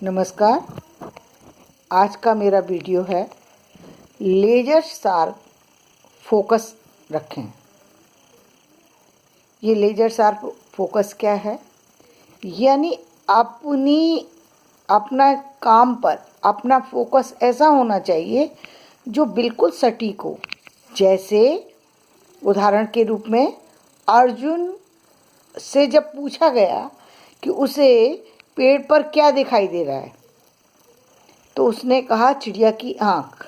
नमस्कार। आज का मेरा वीडियो है लेजर शार्प फोकस रखें। ये लेजर शार्प फोकस क्या है? यानी अपना काम पर अपना फोकस ऐसा होना चाहिए जो बिल्कुल सटीक हो। जैसे उदाहरण के रूप में अर्जुन से जब पूछा गया कि उसे पेड़ पर क्या दिखाई दे रहा है, तो उसने कहा चिड़िया की आँख।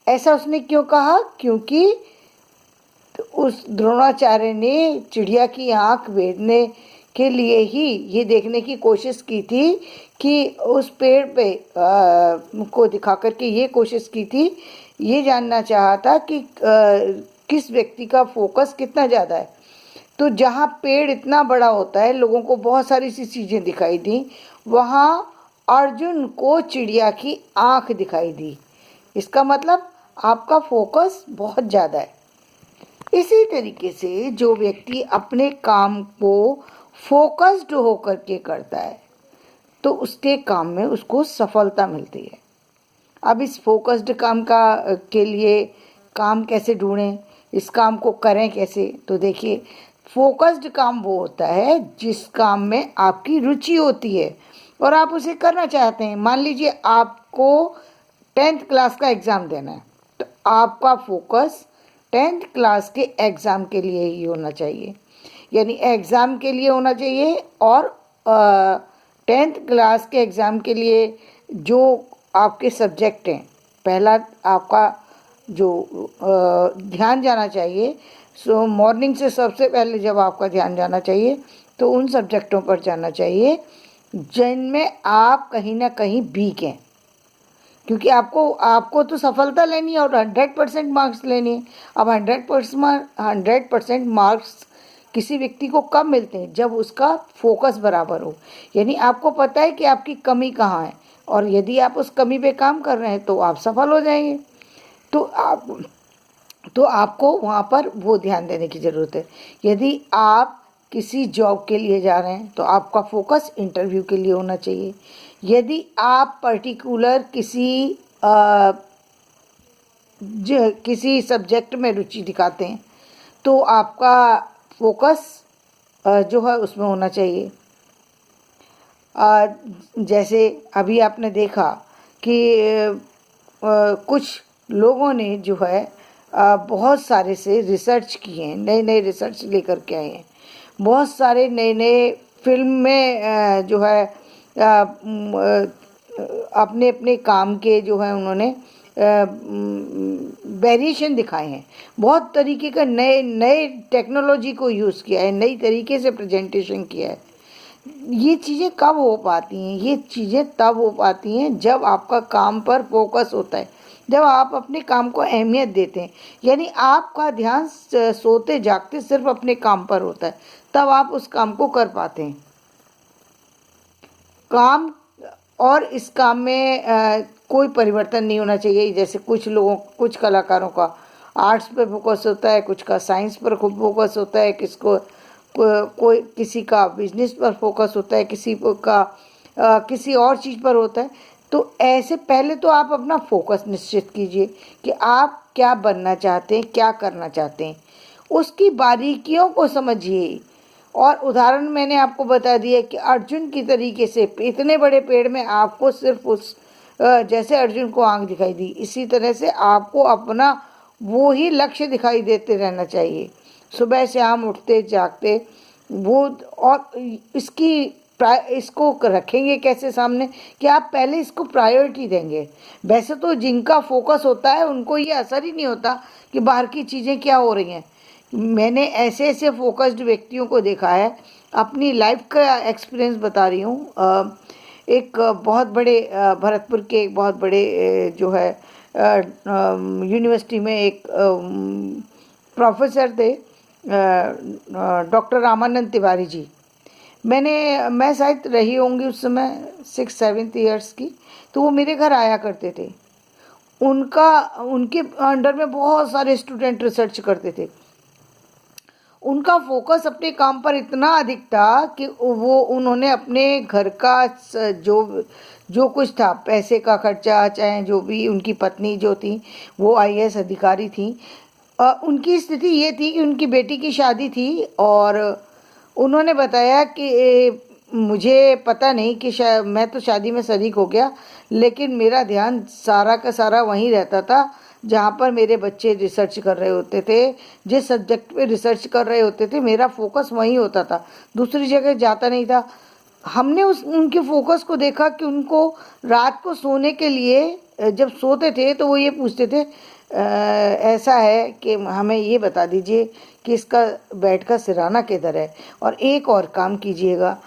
ऐसा उसने क्यों कहा? क्योंकि उस द्रोणाचार्य ने चिड़िया की आँख भेदने के लिए ही ये देखने की कोशिश की थी कि उस पेड़ पे को दिखा करके ये कोशिश की थी, ये जानना चाहा था कि किस व्यक्ति का फोकस कितना ज़्यादा है। तो जहाँ पेड़ इतना बड़ा होता है, लोगों को बहुत सारी सी चीज़ें दिखाई दी, वहाँ अर्जुन को चिड़िया की आँख दिखाई दी। इसका मतलब आपका फोकस बहुत ज़्यादा है। इसी तरीके से जो व्यक्ति अपने काम को फोकस्ड होकर के करता है, तो उसके काम में उसको सफलता मिलती है। अब इस फोकस्ड काम के लिए काम कैसे ढूंढें, इस काम को करें कैसे? तो देखिए, फोकस्ड काम वो होता है जिस काम में आपकी रुचि होती है और आप उसे करना चाहते हैं। मान लीजिए आपको 10th क्लास का एग्ज़ाम देना है, तो आपका फोकस 10th क्लास के एग्ज़ाम के लिए ही होना चाहिए। यानी एग्ज़ाम के लिए होना चाहिए और 10th क्लास के एग्ज़ाम के लिए जो आपके सब्जेक्ट हैं, पहला आपका जो ध्यान जाना चाहिए, सो मॉर्निंग से सबसे पहले जब आपका ध्यान जाना चाहिए तो उन सब्जेक्टों पर जाना चाहिए जिनमें आप कहीं ना कहीं वीक हैं। क्योंकि आपको तो सफलता लेनी है और 100% मार्क्स लेनी है। अब 100% मार्क्स किसी व्यक्ति को कब मिलते हैं? जब उसका फोकस बराबर हो। यानी आपको पता है कि आपकी कमी कहाँ है और यदि आप उस कमी पे काम कर रहे हैं तो आप सफल हो जाएंगे। तो आपको वहाँ पर वो ध्यान देने की ज़रूरत है। यदि आप किसी जॉब के लिए जा रहे हैं तो आपका फोकस इंटरव्यू के लिए होना चाहिए। यदि आप पर्टिकुलर किसी सब्जेक्ट में रुचि दिखाते हैं तो आपका फोकस जो है उसमें होना चाहिए। जैसे अभी आपने देखा कि कुछ लोगों ने जो है बहुत सारे से रिसर्च किए हैं, नए नए रिसर्च लेकर के आए हैं। बहुत सारे नए नए फिल्म में जो है अपने अपने काम के जो है उन्होंने वेरिएशन दिखाए हैं। बहुत तरीके का नए नए टेक्नोलॉजी को यूज़ किया है, नई तरीके से प्रेजेंटेशन किया है। ये चीज़ें कब हो पाती हैं? ये चीज़ें तब हो पाती हैं जब आपका काम पर फोकस होता है, जब आप अपने काम को अहमियत देते हैं। यानी आपका ध्यान सोते जागते सिर्फ अपने काम पर होता है, तब आप उस काम को कर पाते हैं। काम और इस काम में कोई परिवर्तन नहीं होना चाहिए। जैसे कुछ कलाकारों का आर्ट्स पे फोकस होता है, कुछ का साइंस पर खूब फोकस होता है, कोई किसी का बिजनेस पर फोकस होता है, किसी का किसी और चीज़ पर होता है। तो ऐसे पहले तो आप अपना फोकस निश्चित कीजिए कि आप क्या बनना चाहते हैं, क्या करना चाहते हैं, उसकी बारीकियों को समझिए। और उदाहरण मैंने आपको बता दिया कि अर्जुन की तरीके से इतने बड़े पेड़ में आपको सिर्फ जैसे अर्जुन को आँख दिखाई दी, इसी तरह से आपको अपना वो ही लक्ष्य दिखाई देते रहना चाहिए। सुबह शाम उठते जागते वो। और इसको रखेंगे कैसे सामने कि आप पहले इसको प्रायोरिटी देंगे। वैसे तो जिनका फोकस होता है उनको ये असर ही नहीं होता कि बाहर की चीज़ें क्या हो रही हैं। मैंने ऐसे ऐसे फोकस्ड व्यक्तियों को देखा है, अपनी लाइफ का एक्सपीरियंस बता रही हूँ। एक बहुत बड़े भरतपुर के एक बहुत बड़े जो है यूनिवर्सिटी में एक प्रोफेसर थे, डॉक्टर रामानंद तिवारी जी। मैं शायद रही होंगी उस समय 6-7 ईयर्स की। तो वो मेरे घर आया करते थे। उनके अंडर में बहुत सारे स्टूडेंट रिसर्च करते थे। उनका फोकस अपने काम पर इतना अधिक था कि वो उन्होंने अपने घर का जो जो कुछ था, पैसे का खर्चा, चाहे जो भी, उनकी पत्नी जो थी वो आईएएस अधिकारी थी, उनकी स्थिति ये थी कि उनकी बेटी की शादी थी और उन्होंने बताया कि मुझे पता नहीं कि मैं तो शादी में शरीक हो गया, लेकिन मेरा ध्यान सारा का सारा वहीं रहता था जहाँ पर मेरे बच्चे रिसर्च कर रहे होते थे, जिस सब्जेक्ट पे रिसर्च कर रहे होते थे मेरा फोकस वहीं होता था, दूसरी जगह जाता नहीं था। हमने उनके फोकस को देखा कि उनको रात को सोने के लिए जब सोते थे तो वो ये पूछते थे, ऐसा है कि हमें ये बता दीजिए कि इसका बेड का सिराना किधर है, और एक और काम कीजिएगा,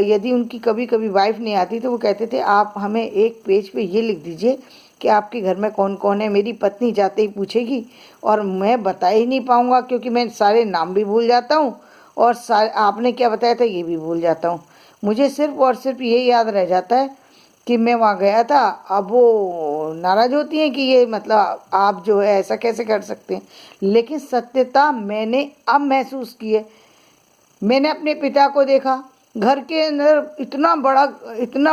यदि उनकी कभी कभी वाइफ नहीं आती तो वो कहते थे आप हमें एक पेज पे ये लिख दीजिए कि आपके घर में कौन कौन है। मेरी पत्नी जाते ही पूछेगी और मैं बता ही नहीं पाऊँगा क्योंकि मैं सारे नाम भी भूल जाता हूँ और आपने क्या बताया था ये भी भूल जाता हूँ। मुझे सिर्फ और सिर्फ ये याद रह जाता है कि मैं वहाँ गया था। अब वो नाराज़ होती हैं कि ये मतलब आप जो है ऐसा कैसे कर सकते हैं, लेकिन सत्यता मैंने अब महसूस की है। मैंने अपने पिता को देखा, घर के अंदर इतना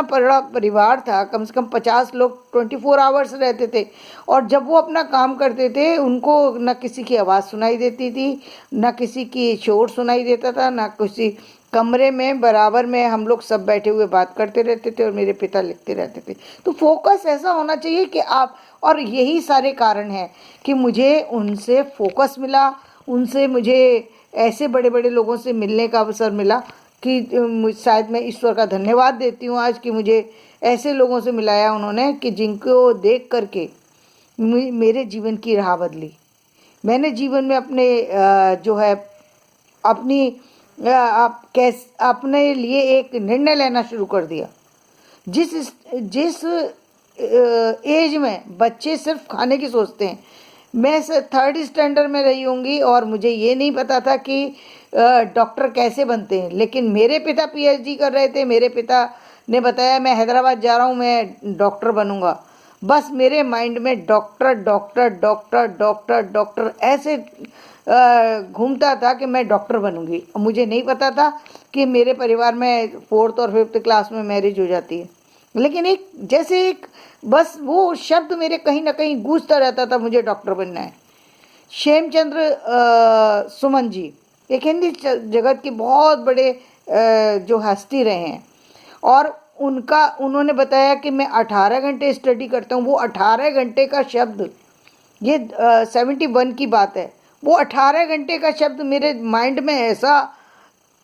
बड़ा परिवार था, कम से कम 50 लोग 24 आवर्स रहते थे, और जब वो अपना काम करते थे उनको न किसी की आवाज़ सुनाई देती थी, न किसी की शोर सुनाई देता था, न किसी कमरे में बराबर में हम लोग सब बैठे हुए बात करते रहते थे और मेरे पिता लिखते रहते थे। तो फोकस ऐसा होना चाहिए कि आप, और यही सारे कारण हैं कि मुझे उनसे फोकस मिला, उनसे मुझे ऐसे बड़े बड़े लोगों से मिलने का अवसर मिला कि शायद मैं ईश्वर का धन्यवाद देती हूँ आज कि मुझे ऐसे लोगों से मिलाया उन्होंने कि जिनको देख करके मेरे जीवन की राह बदली। मैंने जीवन में अपने जो है अपनी अपने लिए एक निर्णय लेना शुरू कर दिया। जिस एज में बच्चे सिर्फ खाने की सोचते हैं, मैं 3rd स्टैंडर्ड में रही होंगी और मुझे ये नहीं पता था कि डॉक्टर कैसे बनते हैं, लेकिन मेरे पिता पीएचडी कर रहे थे। मेरे पिता ने बताया मैं हैदराबाद जा रहा हूँ, मैं डॉक्टर बनूंगा। बस मेरे माइंड में doctor doctor doctor doctor doctor ऐसे घूमता था कि मैं डॉक्टर बनूंगी। मुझे नहीं पता था कि मेरे परिवार में 4th और 5th क्लास में मैरिज हो जाती है, लेकिन एक बस वो शब्द मेरे कहीं ना कहीं गूंजता रहता था, मुझे डॉक्टर बनना है। क्षेमचंद्र सुमन जी एक हिंदी जगत के बहुत बड़े जो हस्ती रहे हैं, और उन्होंने बताया कि मैं 18 घंटे स्टडी करता हूँ। वो 18 घंटे का शब्द, ये 71 की बात है, वो 18 घंटे का शब्द मेरे माइंड में ऐसा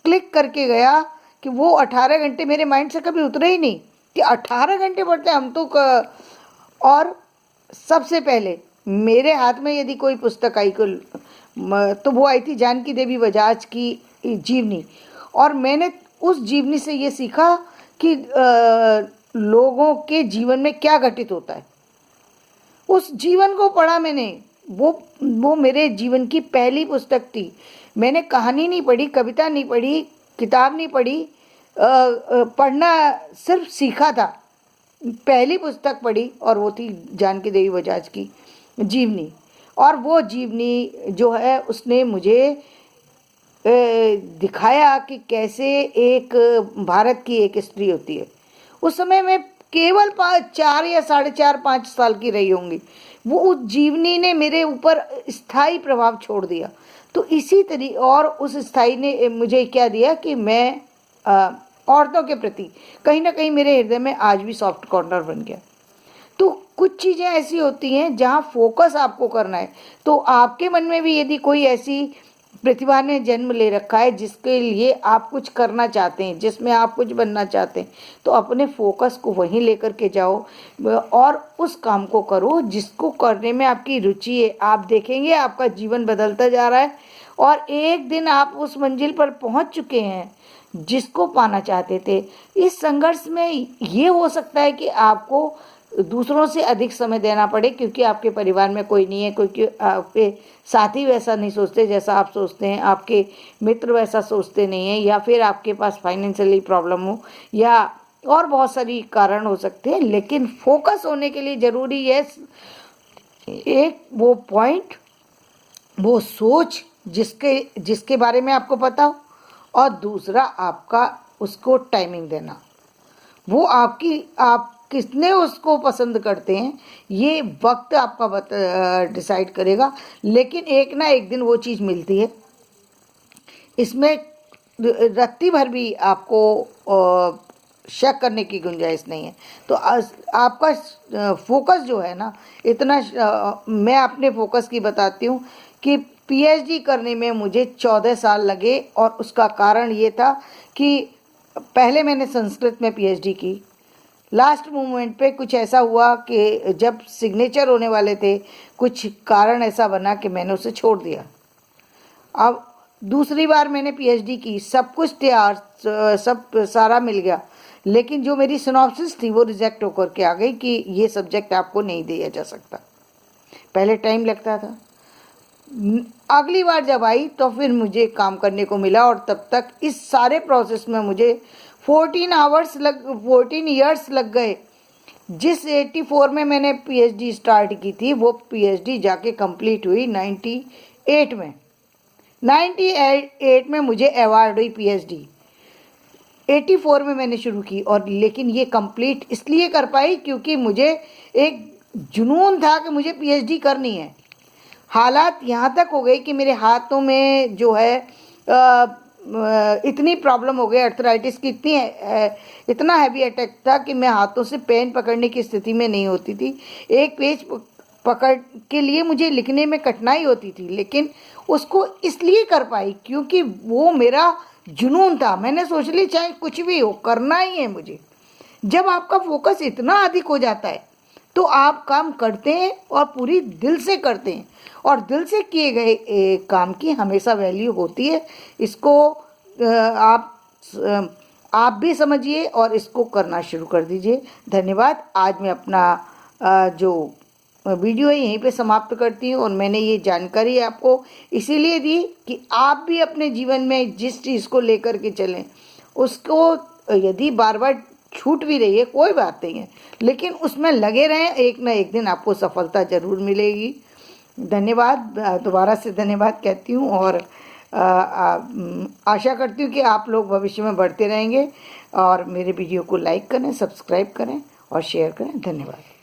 क्लिक करके गया कि वो 18 घंटे मेरे माइंड से कभी उतरे ही नहीं कि 18 घंटे पढ़ते हम तो और सबसे पहले मेरे हाथ में यदि कोई पुस्तक आई तो वो आई थी जानकी देवी बजाज की जीवनी, और मैंने उस जीवनी से ये सीखा कि लोगों के जीवन में क्या घटित होता है। उस जीवन को पढ़ा मैंने, वो मेरे जीवन की पहली पुस्तक थी। मैंने कहानी नहीं पढ़ी, कविता नहीं पढ़ी, किताब नहीं पढ़ी, पढ़ना सिर्फ सीखा था। पहली पुस्तक पढ़ी और वो थी जानकी देवी बजाज की जीवनी, और वो जीवनी जो है उसने मुझे दिखाया कि कैसे एक भारत की एक स्त्री होती है। उस समय मैं केवल 4 या 4.5 5 साल की रही होंगी। वो उस जीवनी ने मेरे ऊपर स्थायी प्रभाव छोड़ दिया। तो इसी तरीके, और उस स्थायी ने मुझे क्या दिया कि मैं औरतों के प्रति कहीं ना कहीं मेरे हृदय में आज भी सॉफ्ट कॉर्नर बन गया। तो कुछ चीज़ें ऐसी होती हैं जहाँ फोकस आपको करना है। तो आपके मन में भी यदि कोई ऐसी प्रतिभा ने जन्म ले रखा है जिसके लिए आप कुछ करना चाहते हैं, जिसमें आप कुछ बनना चाहते हैं, तो अपने फोकस को वहीं लेकर के जाओ और उस काम को करो जिसको करने में आपकी रुचि है। आप देखेंगे आपका जीवन बदलता जा रहा है और एक दिन आप उस मंजिल पर पहुंच चुके हैं जिसको पाना चाहते थे। इस संघर्ष में ये हो सकता है कि आपको दूसरों से अधिक समय देना पड़े क्योंकि आपके परिवार में कोई नहीं है, क्योंकि आपके साथी वैसा नहीं सोचते जैसा आप सोचते हैं, आपके मित्र वैसा सोचते नहीं हैं, या फिर आपके पास फाइनेंशियली प्रॉब्लम हो, या और बहुत सारी कारण हो सकते हैं। लेकिन फोकस होने के लिए ज़रूरी है एक वो पॉइंट, वो सोच जिसके बारे में आपको पता हो, और दूसरा आपका उसको टाइमिंग देना। वो आप कितने उसको पसंद करते हैं ये वक्त आपका डिसाइड करेगा, लेकिन एक ना एक दिन वो चीज़ मिलती है। इसमें रत्ती भर भी आपको शक करने की गुंजाइश नहीं है। तो आपका फोकस जो है ना, इतना मैं अपने फोकस की बताती हूँ कि पीएचडी करने में मुझे 14 साल लगे, और उसका कारण ये था कि पहले मैंने संस्कृत में पीएचडी की। लास्ट मोमेंट पे कुछ ऐसा हुआ कि जब सिग्नेचर होने वाले थे, कुछ कारण ऐसा बना कि मैंने उसे छोड़ दिया। अब दूसरी बार मैंने पीएचडी की, सब कुछ तैयार, सब सारा मिल गया, लेकिन जो मेरी सिनॉप्सिस थी वो रिजेक्ट होकर के आ गई कि ये सब्जेक्ट आपको नहीं दिया जा सकता। पहले टाइम लगता था, अगली बार जब आई तो फिर मुझे काम करने को मिला, और तब तक इस सारे प्रोसेस में मुझे 14 ईयर्स लग गए। जिस 84 में मैंने पीएचडी स्टार्ट की थी, वो पीएचडी जाके कंप्लीट हुई 98 में। 98 में मुझे अवार्ड हुई पीएचडी। 84 में मैंने शुरू की, और लेकिन ये कंप्लीट इसलिए कर पाई क्योंकि मुझे एक जुनून था कि मुझे पीएचडी करनी है। हालात यहाँ तक हो गई कि मेरे हाथों में जो है इतनी प्रॉब्लम हो गई, अर्थराइटिस की इतना हैवी अटैक था कि मैं हाथों से पेन पकड़ने की स्थिति में नहीं होती थी। एक पेज पकड़ के लिए मुझे लिखने में कठिनाई होती थी, लेकिन उसको इसलिए कर पाई क्योंकि वो मेरा जुनून था। मैंने सोच ली चाहे कुछ भी हो, करना ही है मुझे। जब आपका फोकस इतना अधिक हो जाता है तो आप काम करते हैं और पूरी दिल से करते हैं, और दिल से किए गए काम की हमेशा वैल्यू होती है। इसको आप भी समझिए और इसको करना शुरू कर दीजिए। धन्यवाद। आज मैं अपना जो वीडियो है यहीं पे समाप्त करती हूँ, और मैंने ये जानकारी आपको इसीलिए दी कि आप भी अपने जीवन में जिस चीज़ को लेकर के चलें, उसको यदि बार बार छूट भी रही है कोई बात नहीं है, लेकिन उसमें लगे रहें, एक ना एक दिन आपको सफलता ज़रूर मिलेगी। धन्यवाद, दोबारा से धन्यवाद कहती हूँ, और आशा करती हूँ कि आप लोग भविष्य में बढ़ते रहेंगे, और मेरे वीडियो को लाइक करें, सब्सक्राइब करें और शेयर करें। धन्यवाद।